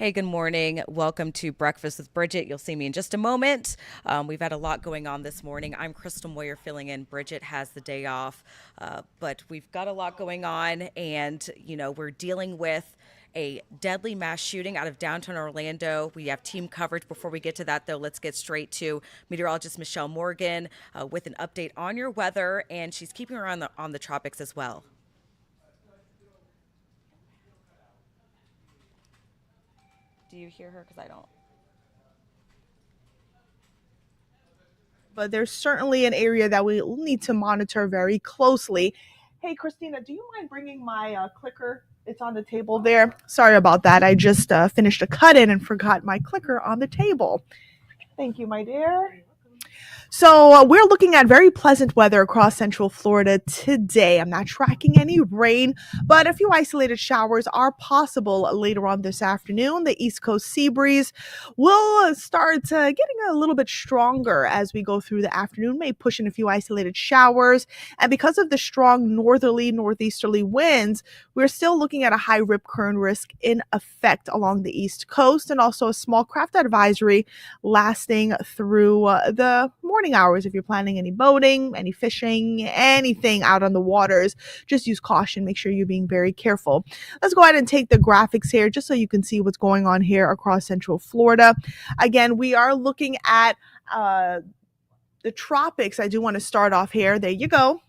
Hey, good morning. Welcome to Breakfast with Bridgett. You'll see me in just a moment. We've had a lot going on this morning. I'm Crystal Moyer filling in. Bridgett has the day off, but we've got a lot going on, and we're dealing with a deadly mass shooting out of downtown Orlando. We have team coverage. Before we get to that, though, let's get straight to meteorologist Michelle Morgan with an update on your weather, and she's keeping her on the tropics as well. Do you hear her? Because I don't. But there's certainly an area that we will need to monitor very closely. Hey, Christina, do you mind bringing my clicker? It's on the table there. Sorry about that. I just finished a cut in and forgot my clicker on the table. Thank you, my dear. So we're looking at very pleasant weather across Central Florida today. I'm not tracking any rain, but a few isolated showers are possible later on this afternoon. The East Coast sea breeze will start getting a little bit stronger as we go through the afternoon, may push in a few isolated showers. And because of the strong northerly, northeasterly winds, we're still looking at a high rip current risk in effect along the East Coast, and also a small craft advisory lasting through the morning hours. If you're planning any boating, any fishing, anything out on the waters, just use caution. Make sure you're being very careful. Let's go ahead and take the graphics here just so you can see what's going on here across Central Florida. Again, we are looking at the tropics. I do want to start off here. There you go,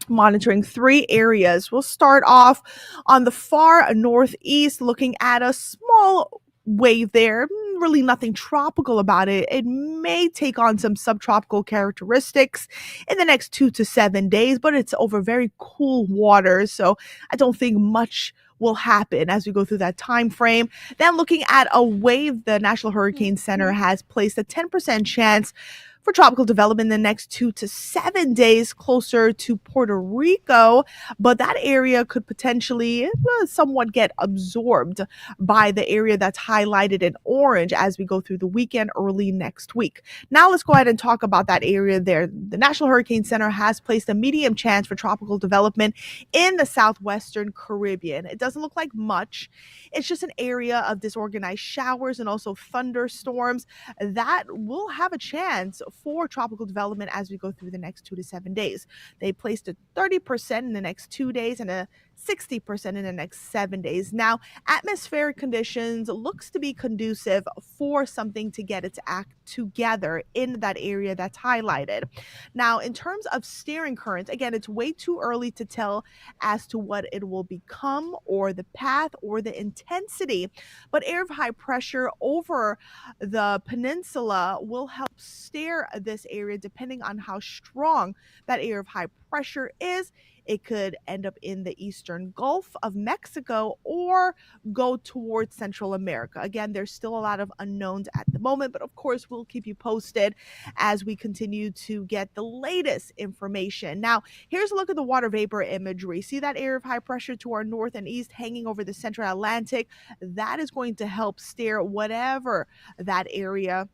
monitoring three areas. We'll start off on the far northeast, looking at a small wave there. Really nothing tropical about it. It may take on some subtropical characteristics in the next 2 to 7 days, but it's over very cool waters, so I don't think much will happen as we go through that time frame. Then looking at a wave, the National Hurricane Center has placed a 10% chance for tropical development in the next 2 to 7 days closer to Puerto Rico, but that area could potentially somewhat get absorbed by the area that's highlighted in orange as we go through the weekend early next week. Now let's go ahead and talk about that area there. The National Hurricane Center has placed a medium chance for tropical development in the southwestern Caribbean. It doesn't look like much. It's just an area of disorganized showers and also thunderstorms that will have a chance for tropical development as we go through the next 2 to 7 days. They placed a 30% in the next 2 days and a 60% in the next 7 days. Now, atmospheric conditions looks to be conducive for something to get its act together in that area that's highlighted. Now, in terms of steering currents, again, it's way too early to tell as to what it will become or the path or the intensity, but air of high pressure over the peninsula will help steer this area depending on how strong that air of high pressure is. It could end up in the eastern Gulf of Mexico or go towards Central America. Again, there's still a lot of unknowns at the moment, but of course, we'll keep you posted as we continue to get the latest information. Now, here's a look at the water vapor imagery. See that area of high pressure to our north and east hanging over the central Atlantic? That is going to help steer whatever that area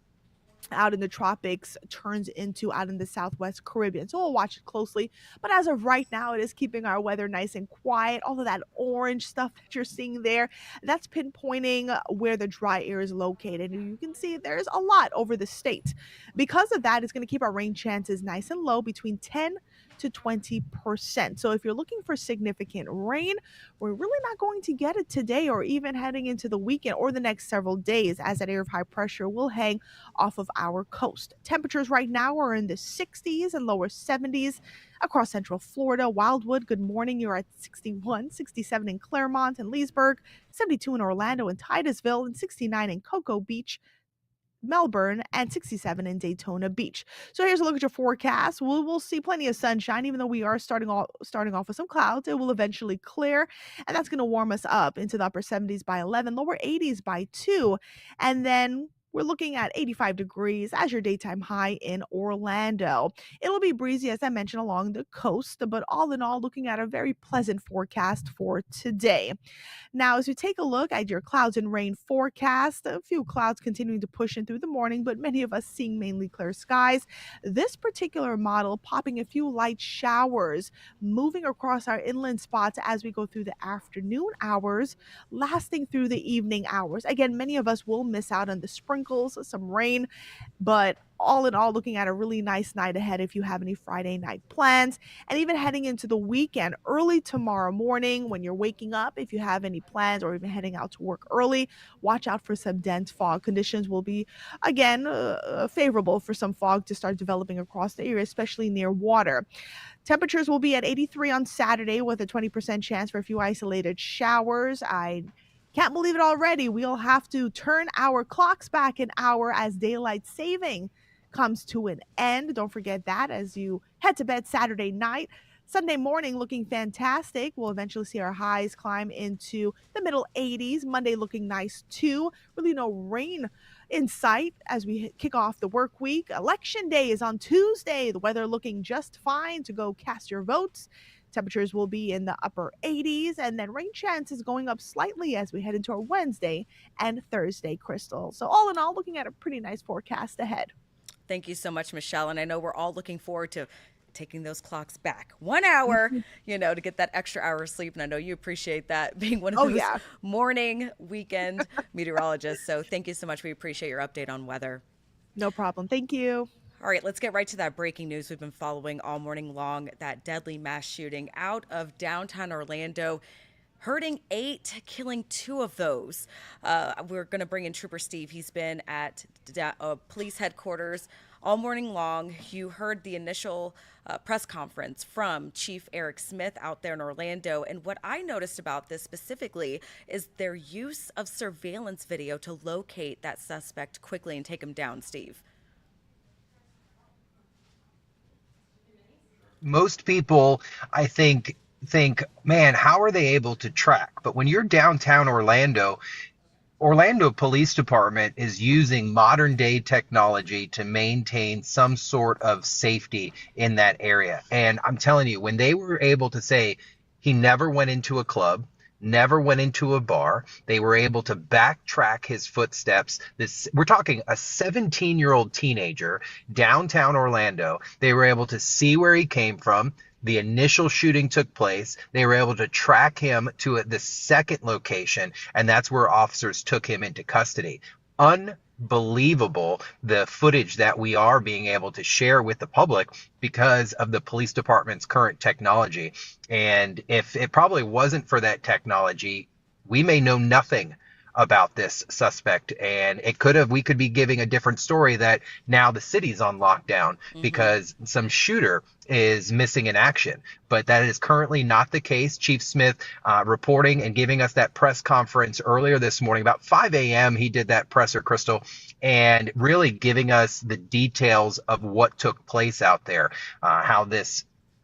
out in the tropics turns into out in the southwest Caribbean. So we'll watch it closely. But as of right now, it is keeping our weather nice and quiet. All of that orange stuff that you're seeing there, that's pinpointing where the dry air is located. And you can see there's a lot over the state. Because of that, it's going to keep our rain chances nice and low between 10 to 20%. So if you're looking for significant rain, we're really not going to get it today or even heading into the weekend or the next several days, as that area of high pressure will hang off of our coast. Temperatures right now are in the 60s and lower 70s across Central Florida. Wildwood, good morning. You're at 61, 67 in Claremont and Leesburg, 72 in Orlando and Titusville, and 69 in Cocoa Beach, Melbourne, and 67 in Daytona Beach. So here's a look at your forecast. We'll see plenty of sunshine, even though we are starting off with some clouds. It will eventually clear, and that's going to warm us up into the upper 70s by 11, lower 80s by 2, and then we're looking at 85 degrees as your daytime high in Orlando. It'll be breezy, as I mentioned, along the coast, but all in all, looking at a very pleasant forecast for today. Now, as we take a look at your clouds and rain forecast, a few clouds continuing to push in through the morning, but many of us seeing mainly clear skies. This particular model popping a few light showers, moving across our inland spots as we go through the afternoon hours, lasting through the evening hours. Again, many of us will miss out on the sprinkles, some rain, but all in all, looking at a really nice night ahead if you have any Friday night plans. And even heading into the weekend, early tomorrow morning when you're waking up, if you have any plans or even heading out to work early, watch out for some dense fog. Conditions will be, again, favorable for some fog to start developing across the area, especially near water. Temperatures will be at 83 on Saturday with a 20% chance for a few isolated showers. I can't believe it already. We'll have to turn our clocks back an hour as daylight saving comes to an end. Don't forget that as you head to bed Saturday night. Sunday morning looking fantastic. We'll eventually see our highs climb into the middle 80s. Monday looking nice too. Really no rain in sight as we kick off the work week. Election day is on Tuesday. The weather looking just fine to go cast your votes. Temperatures will be in the upper 80s, and then rain chances going up slightly as we head into our Wednesday and Thursday, Crystal. So all in all, looking at a pretty nice forecast ahead. Thank you so much, Michelle. And I know we're all looking forward to taking those clocks back 1 hour, to get that extra hour of sleep. And I know you appreciate that being one of Oh, those yeah. morning weekend meteorologists. So thank you so much. We appreciate your update on weather. No problem. Thank you. All right, let's get right to that breaking news we've been following all morning long. That deadly mass shooting out of downtown Orlando, hurting 8, killing 2 of those. We're going to bring in Trooper Steve. He's been at police headquarters all morning long. You heard the initial press conference from Chief Eric Smith out there in Orlando. And what I noticed about this specifically is their use of surveillance video to locate that suspect quickly and take him down, Steve. Most people, I think, man, how are they able to track? But when you're downtown Orlando Police Department is using modern day technology to maintain some sort of safety in that area. And I'm telling you, when they were able to say he never went into a club, never went into a bar, they were able to backtrack his footsteps. We're talking a 17-year-old teenager downtown Orlando. They were able to see where he came from. The initial shooting took place. They were able to track him to the second location, and that's where officers took him into custody. Unbelievable, the footage that we are being able to share with the public because of the police department's current technology. And if it probably wasn't for that technology, we may know nothing about this suspect, and we could be giving a different story that now the city's on lockdown because some shooter is missing in action. But that is currently not the case. Chief Smith reporting and giving us that press conference earlier this morning, about 5 a.m. he did that presser, Crystal, and really giving us the details of what took place out there,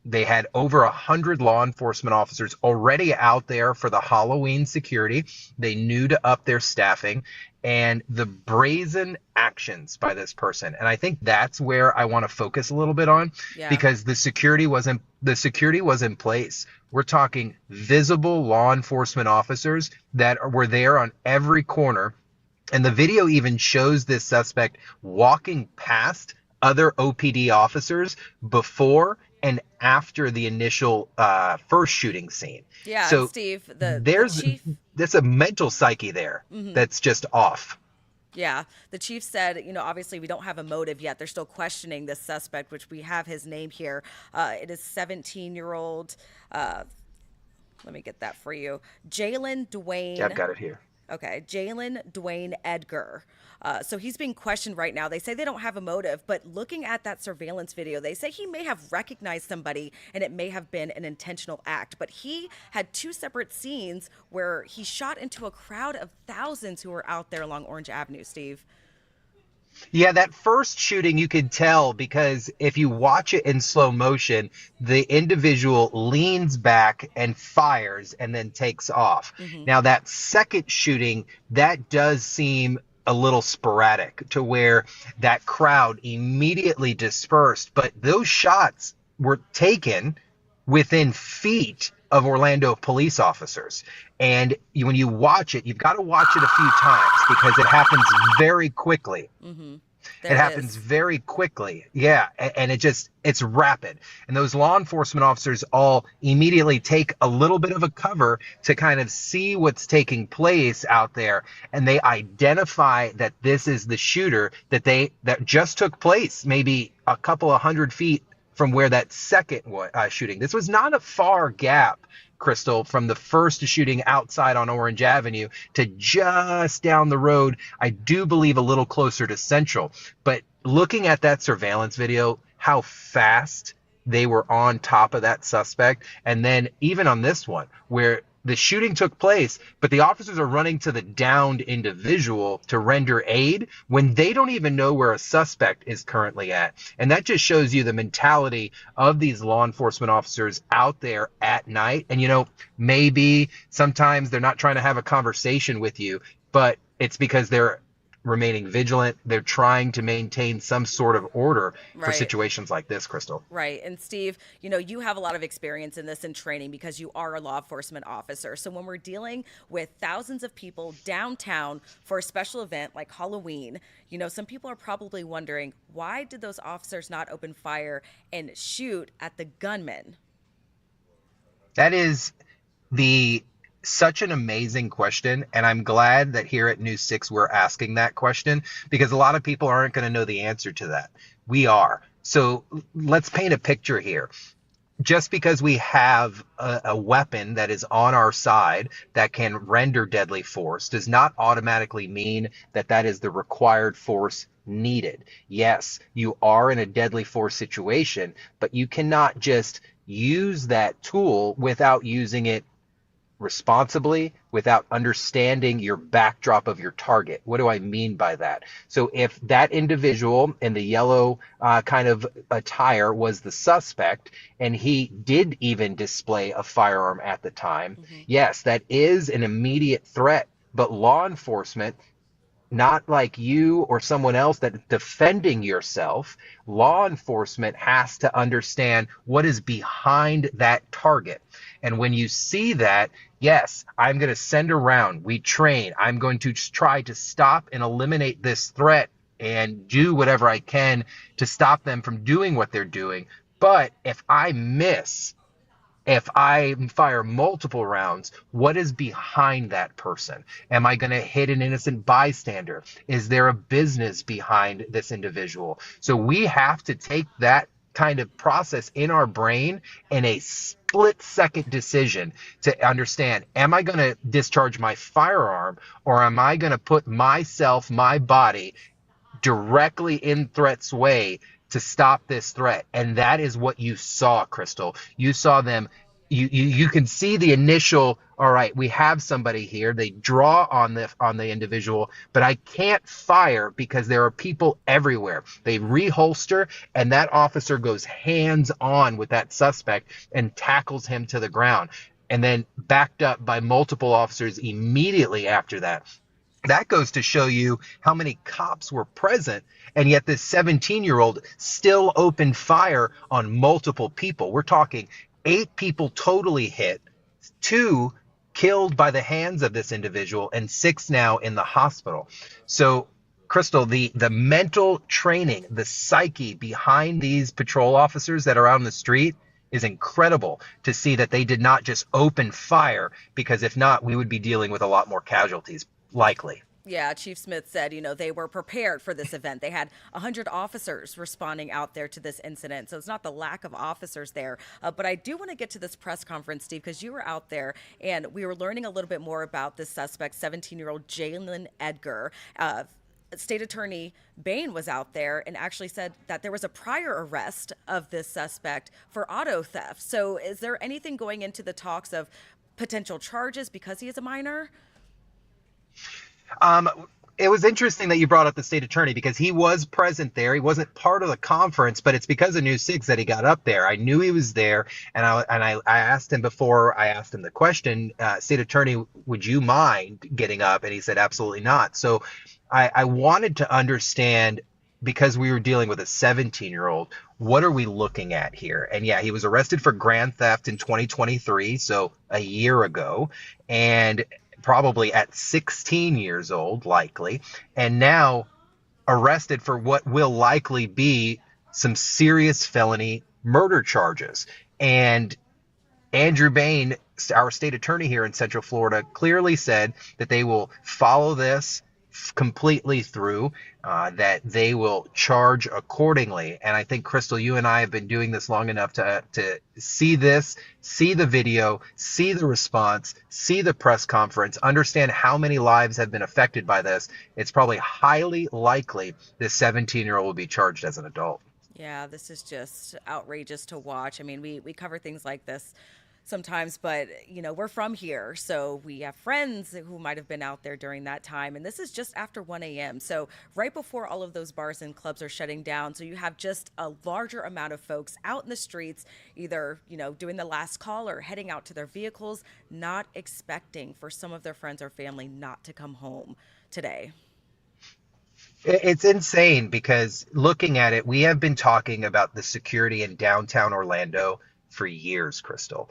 they had over 100 law enforcement officers already out there for the Halloween security. They knew to up their staffing, and the brazen actions by this person. And I think that's where I want to focus a little bit on, because the security was in place. We're talking visible law enforcement officers that were there on every corner. And the video even shows this suspect walking past other OPD officers before and after the initial first shooting scene. Yeah, so Steve, there's a mental psyche there that's just off. Yeah, the chief said, obviously we don't have a motive yet. They're still questioning this suspect, which we have his name here. It is 17-year-old. Let me get that for you. Jaylen Dwayne. Yeah, I've got it here. Okay, Jaylen Dwayne Edgar. So he's being questioned right now. They say they don't have a motive, but looking at that surveillance video, they say he may have recognized somebody and it may have been an intentional act. But he had 2 separate scenes where he shot into a crowd of thousands who were out there along Orange Avenue, Steve. Yeah, that first shooting you could tell because if you watch it in slow motion, the individual leans back and fires and then takes off. Now, that second shooting, that does seem a little sporadic to where that crowd immediately dispersed, but those shots were taken within feet of Orlando police officers. And when you watch it, you've got to watch it a few times because it happens very quickly. Mm-hmm. It There it happens is. very quickly. Yeah. And it's rapid. And those law enforcement officers all immediately take a little bit of a cover to kind of see what's taking place out there. And they identify that this is the shooter that just took place maybe a couple of 100 feet from where that second shooting. This was not a far gap, Crystal, from the first shooting outside on Orange Avenue to just down the road. I do believe a little closer to Central. But looking at that surveillance video, how fast they were on top of that suspect. And then even on this one, where the shooting took place, but the officers are running to the downed individual to render aid when they don't even know where a suspect is currently at. And that just shows you the mentality of these law enforcement officers out there at night. And, maybe sometimes they're not trying to have a conversation with you, but it's because they're remaining vigilant. They're trying to maintain some sort of order for Right. situations like this, Crystal. Right. And Steve, you have a lot of experience in this and training because you are a law enforcement officer. So when we're dealing with thousands of people downtown for a special event like Halloween, some people are probably wondering, why did those officers not open fire and shoot at the gunman? That is the such an amazing question, and I'm glad that here at News 6 we're asking that question because a lot of people aren't going to know the answer to that. We are. So let's paint a picture here. Just because we have a weapon that is on our side that can render deadly force does not automatically mean that that is the required force needed. Yes, you are in a deadly force situation, but you cannot just use that tool without using it responsibly, without understanding your backdrop of your target. What do I mean by that? So if that individual in the yellow kind of attire was the suspect and he did even display a firearm at the time, yes, that is an immediate threat. But law enforcement, not like you or someone else that defending yourself, law enforcement has to understand what is behind that target. And when you see that, yes, I'm going to send around, we train, I'm going to try to stop and eliminate this threat and do whatever I can to stop them from doing what they're doing. But if I miss, if I fire multiple rounds, what is behind that person? Am I going to hit an innocent bystander? Is there a business behind this individual? So we have to take that kind of process in our brain in a split second decision to understand, am I going to discharge my firearm or am I going to put myself, my body directly in threat's way to stop this threat? And that is what you saw, Crystal. You saw them. You can see the initial, all right, we have somebody here. They draw on the individual, but I can't fire because there are people everywhere. They reholster, and that officer goes hands on with that suspect and tackles him to the ground, and then backed up by multiple officers immediately after that. That goes to show you how many cops were present, and yet this 17-year-old still opened fire on multiple people. We're talking 8 people totally hit, 2 killed by the hands of this individual, and 6 now in the hospital. So, Crystal, the mental training, the psyche behind these patrol officers that are out on the street is incredible to see that they did not just open fire, because if not, we would be dealing with a lot more casualties, likely. Yeah, Chief Smith said, they were prepared for this event. They had 100 officers responding out there to this incident. So it's not the lack of officers there. But I do want to get to this press conference, Steve, because you were out there and we were learning a little bit more about this suspect, 17-year-old Jaylen Edgar. State Attorney Bain was out there and actually said that there was a prior arrest of this suspect for auto theft. So is there anything going into the talks of potential charges because he is a minor? it was interesting that you brought up the state attorney because he was present there. He wasn't part of the conference, but it's because of News 6 that he got up there. I knew he was there, and I asked him before I asked him the question, state attorney, would you mind getting up? And he said, absolutely not. So I wanted to understand, because we were dealing with a 17-year-old, what are we looking at here? And yeah, he was arrested for grand theft in 2023, so a year ago, and probably at 16 years old, likely, and now arrested for what will likely be some serious felony murder charges. And Andrew Bain, our state attorney here in Central Florida, clearly said that they will follow this completely through, that they will charge accordingly. And I think, Crystal, you and I have been doing this long enough to see this, see the video, see the response, see the press conference, understand how many lives have been affected by this. It's probably highly likely this 17-year-old will be charged as an adult. Yeah, this is just outrageous to watch. I mean, we cover things like this sometimes, but we're from here, so we have friends who might have been out there during that time, and this is just after 1 a.m. So right before all of those bars and clubs are shutting down, so you have just a larger amount of folks out in the streets, either doing the last call or heading out to their vehicles, not expecting for some of their friends or family not to come home today. It's insane because looking at it, we have been talking about the security in downtown Orlando for years, Crystal.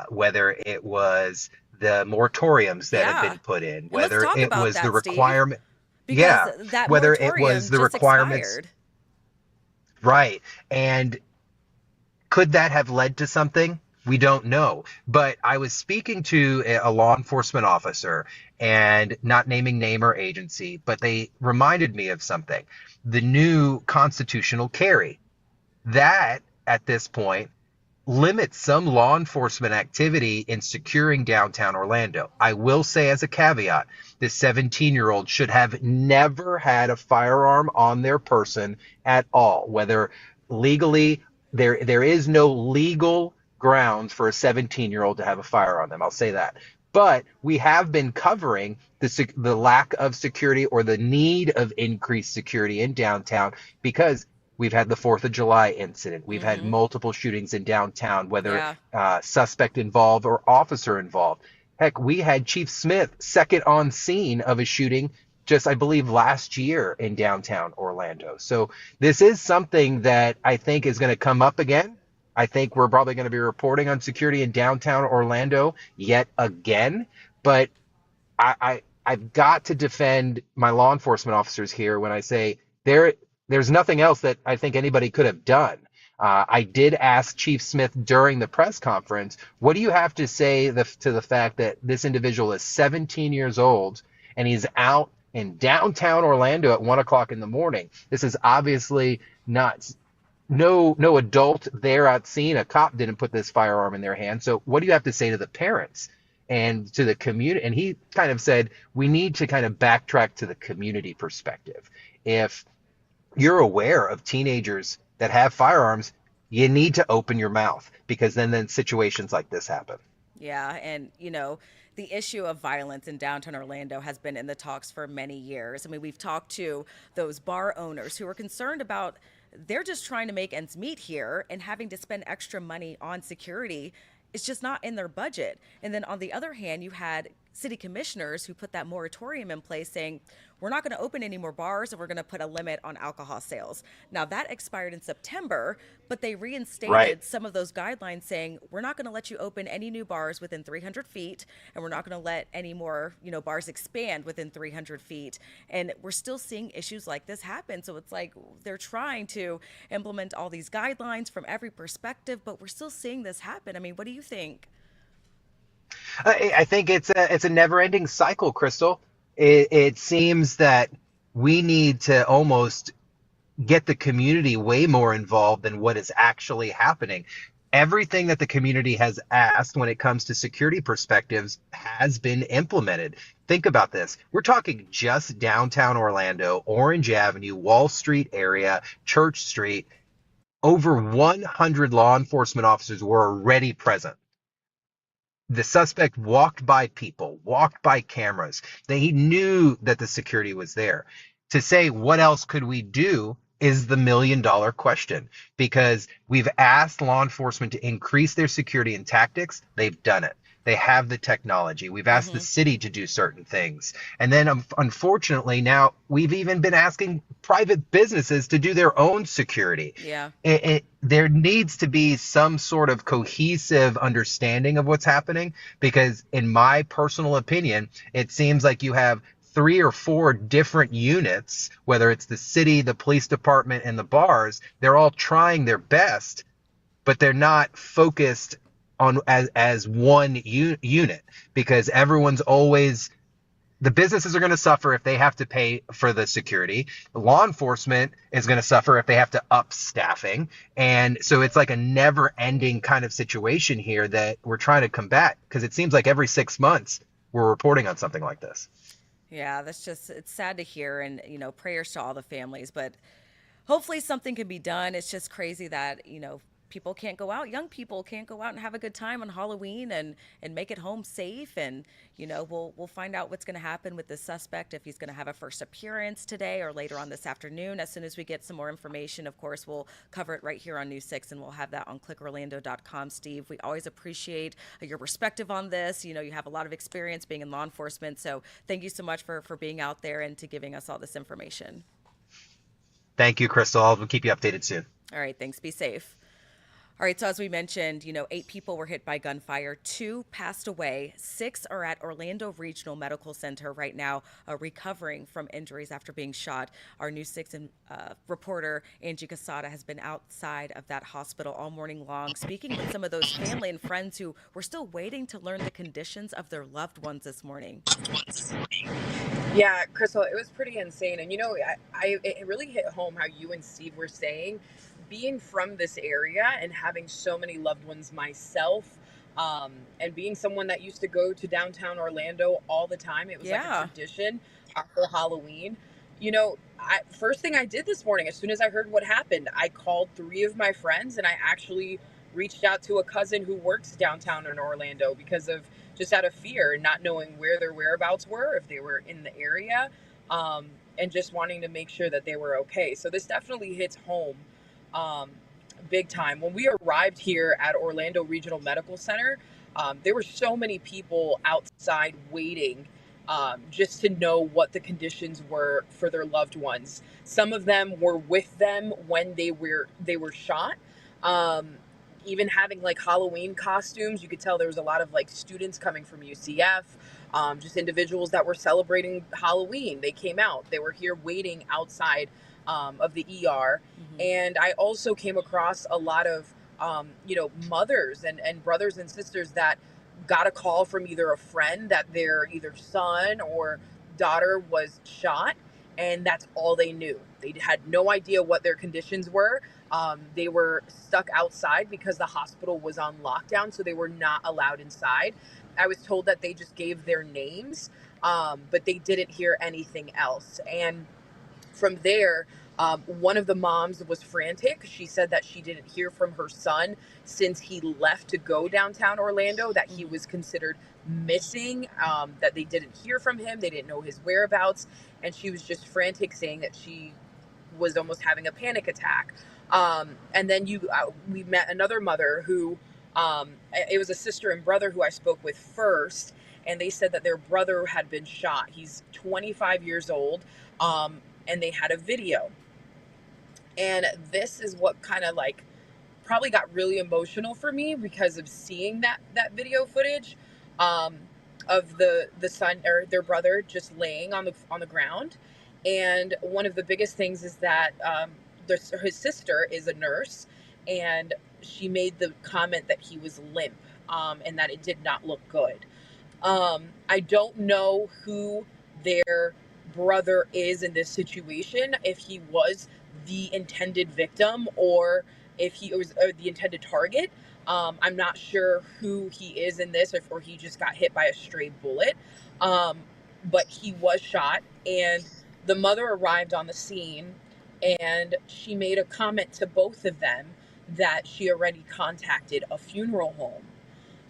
Whether it was the moratoriums that have Yeah, been put in, and let's whether talk it about was the that, Steve, requirement, because yeah, that whether it was moratorium the just requirements, expired. right. And could that have led to something? We don't know. But I was speaking to a law enforcement officer, and not naming name or agency, but they reminded me of something. The new constitutional carry. That, at this point, limits some law enforcement activity in securing downtown Orlando. I will say, as a caveat, this 17-year-old should have never had a firearm on their person at all, whether legally, there is no legal grounds for a 17-year-old to have a fire on them. I'll say that. But we have been covering the lack of security, or the need of increased security in downtown, because we've had the 4th of July incident. We've had Hmm. multiple shootings in downtown, whether Yeah. suspect involved or officer involved. Heck, we had Chief Smith second on scene of a shooting just, I believe, last year in downtown Orlando. So this is something that I think is going to come up again. I think we're probably going to be reporting on security in downtown Orlando yet again. But I've got to defend my law enforcement officers here when I say there's nothing else that I think anybody could have done. I did ask Chief Smith during the press conference, what do you have to say to the fact that this individual is 17 years old and he's out in downtown Orlando at 1 o'clock in the morning? This is obviously not, no adult there at scene. A cop didn't put this firearm in their hand. So what do you have to say to the parents and to the community? And he kind of said, we need to kind of backtrack to the community perspective. If you're aware of teenagers that have firearms, you need to open your mouth, because then situations like this happen. Yeah, and the issue of violence in downtown Orlando has been in the talks for many years. I mean, we've talked to those bar owners who are concerned about, they're just trying to make ends meet here, and having to spend extra money on security is just not in their budget. And then on the other hand, you had city commissioners who put that moratorium in place saying, we're not going to open any more bars, and we're going to put a limit on alcohol sales. Now, that expired in September, but they Right. reinstated some of those guidelines saying, we're not going to let you open any new bars within 300 feet, and we're not going to let any more, bars expand within 300 feet. And we're still seeing issues like this happen. So it's like they're trying to implement all these guidelines from every perspective, but we're still seeing this happen. I mean, what do you think? I think it's a never-ending cycle, Crystal. It seems that we need to almost get the community way more involved than what is actually happening. Everything that the community has asked when it comes to security perspectives has been implemented. Think about this. We're talking just downtown Orlando, Orange Avenue, Wall Street area, Church Street. Over 100 law enforcement officers were already present. The suspect walked by people, walked by cameras. He knew that the security was there. To say what else could we do is the $1 million question, because we've asked law enforcement to increase their security and tactics. They've done it. They have the technology. We've asked the Mm-hmm. city to do certain things. And then, unfortunately, now we've even been asking private businesses to do their own security. Yeah. There needs to be some sort of cohesive understanding of what's happening, because in my personal opinion, it seems like you have 3 or 4 different units, whether it's the city, the police department, and the bars. They're all trying their best, but they're not focused on as one unit, because everyone's always, the businesses are going to suffer if they have to pay for the security. Law enforcement is going to suffer if they have to up staffing. And so it's like a never ending kind of situation here that we're trying to combat, because it seems like every 6 months we're reporting on something like this. Yeah, that's just, it's sad to hear. And, prayers to all the families, but hopefully something can be done. It's just crazy that, people can't go out, young people can't go out and have a good time on Halloween and make it home safe. And, we'll find out what's going to happen with the suspect, if he's going to have a first appearance today or later on this afternoon. As soon as we get some more information, of course, we'll cover it right here on News 6, and we'll have that on clickorlando.com. Steve, we always appreciate your perspective on this. You have a lot of experience being in law enforcement, so thank you so much for being out there and to giving us all this information. Thank you, Crystal. I'll keep you updated soon. All right, thanks. Be safe. All right, so as we mentioned, 8 people were hit by gunfire, 2 passed away, 6 are at Orlando Regional Medical Center right now, recovering from injuries after being shot. Our News 6 reporter, Angie Casada, has been outside of that hospital all morning long, speaking with some of those family and friends who were still waiting to learn the conditions of their loved ones this morning. Yeah, Crystal, it was pretty insane. And, it really hit home how you and Steve were saying, being from this area and having so many loved ones myself, and being someone that used to go to downtown Orlando all the time. It was like a tradition after Halloween. First thing I did this morning, as soon as I heard what happened, I called 3 of my friends, and I actually reached out to a cousin who works downtown in Orlando, because of just out of fear, not knowing where their whereabouts were, if they were in the area, and just wanting to make sure that they were okay. So this definitely hits home, big time. When we arrived here at Orlando Regional Medical Center, there were so many people outside waiting, just to know what the conditions were for their loved ones. Some of them were with them when they were shot. Even having like Halloween costumes, you could tell there was a lot of like students coming from UCF, just individuals that were celebrating Halloween. They came out, they were here waiting outside of the ER. Mm-hmm. And I also came across a lot of, mothers and brothers and sisters that got a call from either a friend that their either son or daughter was shot, and that's all they knew. They had no idea what their conditions were. They were stuck outside because the hospital was on lockdown, so they were not allowed inside. I was told that they just gave their names, but they didn't hear anything else. And from there, one of the moms was frantic. She said that she didn't hear from her son since he left to go downtown Orlando, that he was considered missing, that they didn't hear from him. They didn't know his whereabouts. And she was just frantic, saying that she was almost having a panic attack. And then we met another mother who, it was a sister and brother who I spoke with first, and they said that their brother had been shot. He's 25 years old, and they had a video. And this is what kind of like probably got really emotional for me, because of seeing that video footage, of the son or their brother just laying on the ground. And one of the biggest things is that his sister is a nurse, and she made the comment that he was limp, and that it did not look good. I don't know who their brother is in this situation, if he was the intended victim or if he was the intended target. I'm not sure who he is in this, or he just got hit by a stray bullet. But he was shot, and the mother arrived on the scene, and she made a comment to both of them that she already contacted a funeral home.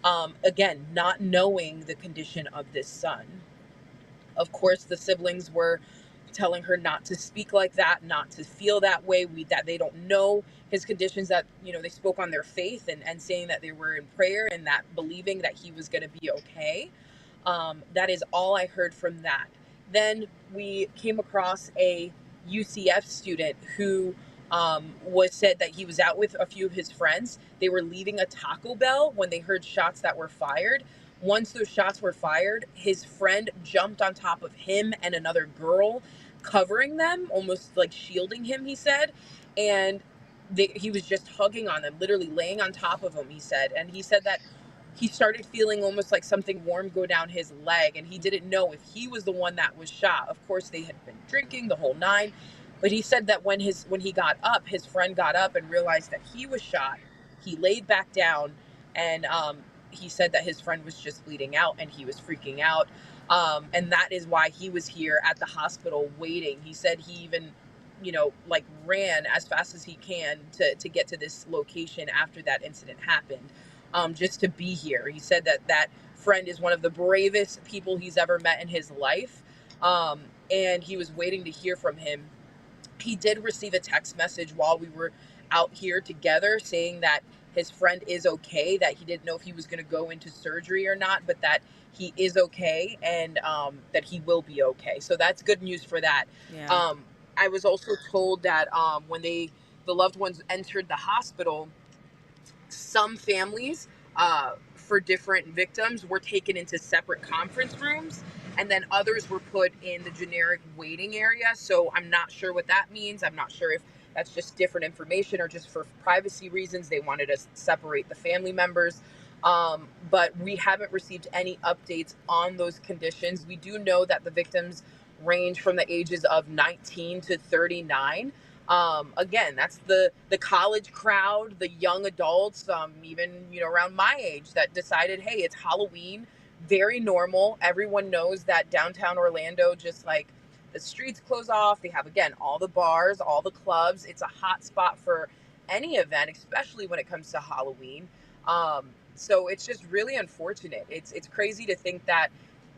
Again, not knowing the condition of this son. Of course, the siblings were telling her not to speak like that, not to feel that way, that they don't know his conditions, that, they spoke on their faith, and saying that they were in prayer and that believing that he was going to be okay. That is all I heard from that. Then we came across a UCF student who was said that he was out with a few of his friends. They were leaving a Taco Bell when they heard shots that were fired. Once those shots were fired, his friend jumped on top of him and another girl, covering them, almost like shielding him, he said. And he was just hugging on them, literally laying on top of him, he said. And he said that he started feeling almost like something warm go down his leg, and he didn't know if he was the one that was shot. Of course, they had been drinking the whole nine, but he said that when he got up, his friend got up and realized that he was shot. He laid back down, and he said that his friend was just bleeding out and he was freaking out, and that is why he was here at the hospital waiting. He said he even like ran as fast as he can to get to this location after that incident happened, just to be here. He said that friend is one of the bravest people he's ever met in his life, and he was waiting to hear from him. He did receive a text message while we were out here together saying that his friend is okay, that he didn't know if he was going to go into surgery or not, but that he is okay, and that he will be okay. So that's good news for that. Yeah. I was also told that when the loved ones entered the hospital, some families for different victims were taken into separate conference rooms, and then others were put in the generic waiting area. So I'm not sure what that means. I'm not sure if that's just different information or just for privacy reasons they wanted to separate the family members. But we haven't received any updates on those conditions. We do know that the victims range from the ages of 19 to 39. Again, that's the college crowd, the young adults, even around my age, that decided, hey, it's Halloween, very normal. Everyone knows that downtown Orlando, just like the streets close off, they have, again, all the bars, all the clubs. It's a hot spot for any event, especially when it comes to Halloween. So it's just really unfortunate. It's crazy to think that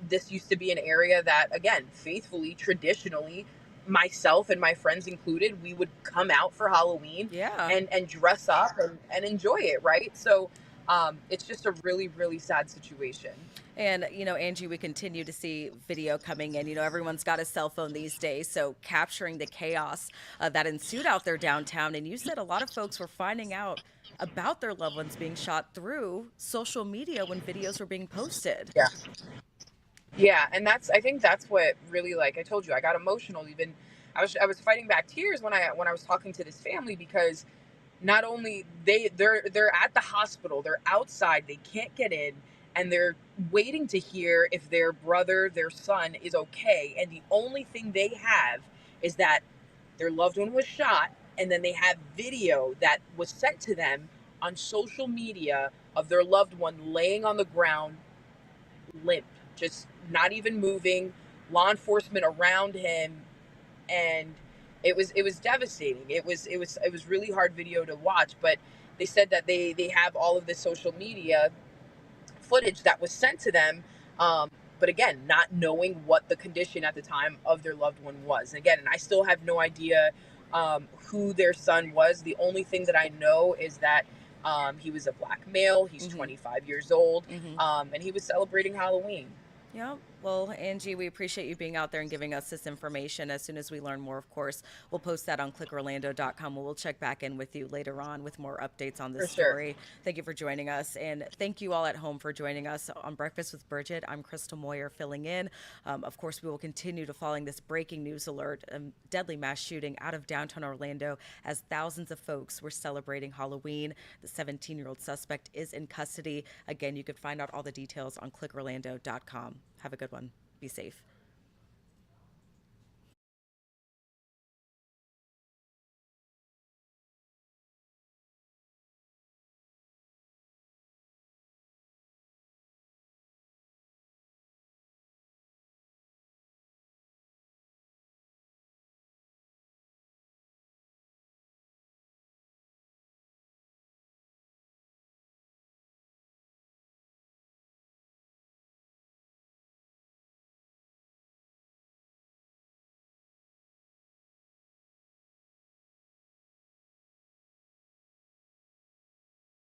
this used to be an area that, again, faithfully, traditionally, myself and my friends included, we would come out for Halloween, Yeah. and dress up and enjoy it, right? So it's just a really, really sad situation. And, Angie, we continue to see video coming in. Everyone's got a cell phone these days. So capturing the chaos that ensued out there downtown. And you said a lot of folks were finding out about their loved ones being shot through social media when videos were being posted. Yeah. Yeah, and I think that's what really, like I told you, I got emotional. Even I was fighting back tears when I was talking to this family, because not only they're at the hospital, they're outside, they can't get in, and they're waiting to hear if their brother, their son is okay, and the only thing they have is that their loved one was shot, and then they have video that was sent to them on social media of their loved one laying on the ground, limp, just not even moving, law enforcement around him, and it was devastating. It was really hard video to watch, but they said that they have all of this social media footage that was sent to them, but again, not knowing what the condition at the time of their loved one was. And I still have no idea who their son was. The only thing that I know is that he was a black male. He's 25 years old, and he was celebrating Halloween. Yeah. Well, Angie, we appreciate you being out there and giving us this information. As soon as we learn more, of course, we'll post that on clickorlando.com. We'll check back in with you later on with more updates on this For sure. story. Thank you for joining us. And thank you all at home for joining us on Breakfast with Bridgett. I'm Crystal Moyer filling in. Of course, we will continue to following this breaking news alert, deadly mass shooting out of downtown Orlando as thousands of folks were celebrating Halloween. The 17-year-old suspect is in custody. Again, you can find out all the details on clickorlando.com. Have a good one. Be safe.